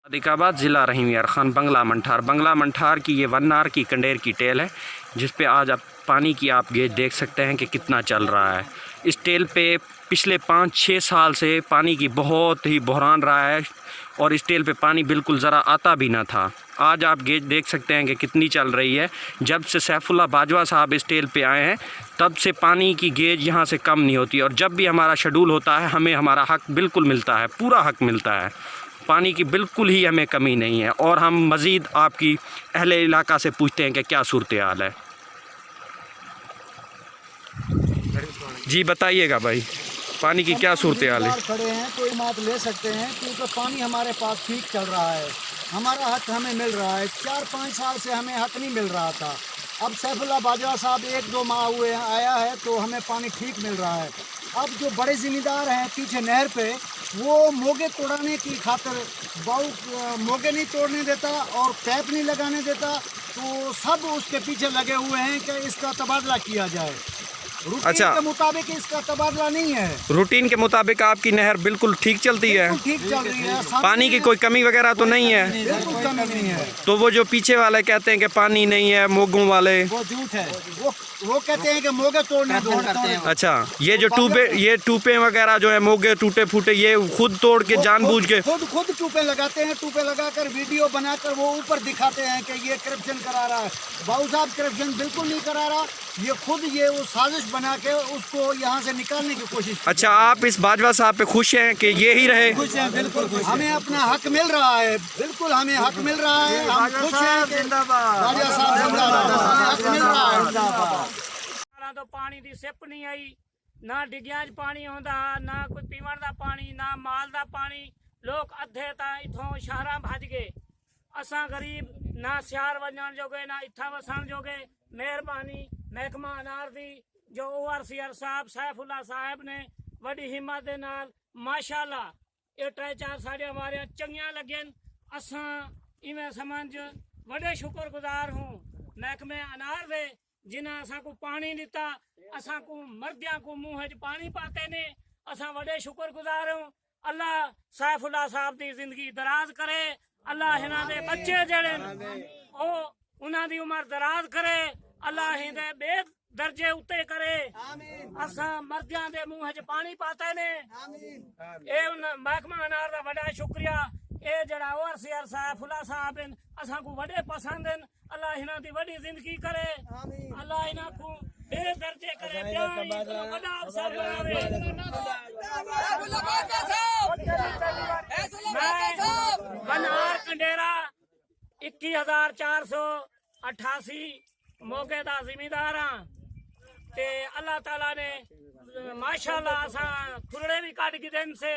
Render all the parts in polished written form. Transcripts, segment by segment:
सादिकाबाद ज़िला रहीम यार ख़ान बंगला मंठार की ये 1 आवर की कंडेर की टेल है, जिस पे आज आप पानी की आप गेज देख सकते हैं कि कितना चल रहा है। इस टेल पे पिछले 5-6 साल से पानी की बहुत ही बहरान रहा है और इस टेल पे पानी बिल्कुल ज़रा आता भी ना था। आज आप गेज देख सकते हैं कि कितनी चल रही है। जब से सैफुल्लाह बाजवा साहब इस टेल पे आए हैं तब से पानी की गेज यहाँ से कम नहीं होती और जब भी हमारा शेड्यूल होता है हमें हमारा हक़ बिल्कुल मिलता है, पूरा हक़ मिलता है। पानी की बिल्कुल ही हमें कमी नहीं है और हम मज़ीद आपकी अहले इलाका से पूछते हैं कि क्या सूरत हाल है। जी बताइएगा भाई, पानी की क्या सूरत हाल है? खड़े हैं कोई बात ले सकते हैं क्योंकि पानी हमारे पास ठीक चल रहा है, हमारा हक हमें मिल रहा है। 4-5 साल से हमें हक नहीं मिल रहा था। अब सैफुल्लाह बाजवा साहब 1-2 माह हुए आया है तो हमें पानी ठीक मिल रहा है। अब जो बड़े ज़िम्मेदार हैं पीछे नहर पे, वो मोगे तोड़ाने की खातिर मोगे नहीं तोड़ने देता और पैप नहीं लगाने देता, तो सब उसके पीछे लगे हुए हैं कि इसका तबादला किया जाए। अच्छा, के मुताबिक इसका तबादला नहीं है। रूटीन के मुताबिक आपकी नहर बिल्कुल ठीक चलती है? ठीक चल रही है। पानी की कोई कमी वगैरह तो नहीं है? बिल्कुल कमी नहीं है। तो वो जो पीछे वाले कहते हैं कि पानी नहीं है, मोगों वाले, वो झूठ है। वो कहते हैं कि मोगे तोड़ने करते हैं। अच्छा, ये जो टूपे वगैरह जो है मोगे टूटे फूटे, ये खुद तोड़ के जानबूझ के खुद टूपे लगाते हैं। टूपे लगाकर वीडियो बनाकर वो ऊपर दिखाते हैं कि ये करप्शन करा रहा है। बाबू साहब करप्शन बिल्कुल नहीं करा रहा, ये खुद ये वो साजिश बना के उसको यहाँ से निकालने की कोशिश। अच्छा, आप इस बाजवा साहब पे खुश हैं कि ये ही रहे? खुश हैं, बिल्कुल खुश। हमें अपना हक मिल रहा है, बिल्कुल हमें हक मिल रहा है। हम खुश हैं कि बाजवा साहब जिंदाबाद, हक मिल रहा है। तो पानी की सिप नहीं आई, ना डिग्गियां पानी होंदा, ना कोई पीवन का पानी, ना माल का पानी। लोग अद्धे तो इथों शहर भज गए। असा गरीब ना सियार वजन जोगे ना इत्था वसन जोगे। मेहरबानी महकमा अनार दी जो ओवरसीयर साहब सैफुल्लाह साहब ने बड़ी हिम्मत दे नाल माशाअल्लाह ये 3-4 साड़ियां हमारे चंगियां लगन। असा इवें समझ बड़े शुक्रगुजार हूँ महकमे अनार दे जिन्हें असा को पानी दिता, असा को मर्दियां को मुँह च पानी पाते ने। असा बड़े शुक्रगुजार हूँ। अल्लाह सैफुल्लाह साहब की जिंदगी दराज करे। अल्लाह इन्हां दे बच्चे जड़े ओ उन्हां दी उम्र दराज करे। अल्लाह इहदे बे दर्जे उत्ते करे। असा मर्दियां दे मुँह च पानी पाते ने। ए महकमा अनार दा बड़ा शुक्रिया। ए जड़ा ओवरसीयर सैफुल्लाह साहब हैं असा को बड़े पसंद हैं। अल्लाह इन्हां दी बड़ी जिंदगी करे। अल्लाह इन्हां को बे दर्जे करे, बड़ा अफसर बनावे। बनार कंडेरा 21,488 मोगे दा जिम्मेदार हाँ ते अल्लाह ताला ने माशाअल्लाह असा खुरड़े भी कट के दिन से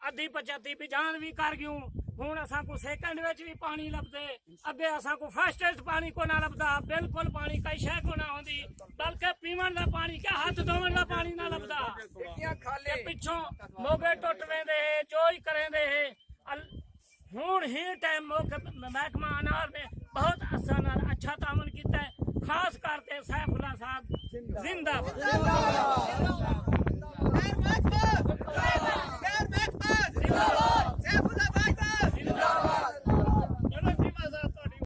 अद्धी 75 बिजान भी कर गयूं। हूँ असा को सेकंड विच भी पानी लभदे, अगे असा को फर्स्ट पानी को ना लभदा। बिल्कुल पानी कई शय को ना होंदी, बल्कि पीवन का पानी क्या हाथ धोवन का पानी ना लभदा। पिछों मोगे टुट वेंदे है, जो ही करेंदे है। हूँ ही टाइम महकमा अनार ने बहुत अच्छा तामन किया है, खास करके सैफुल्लाह साहब जिंदाबाद।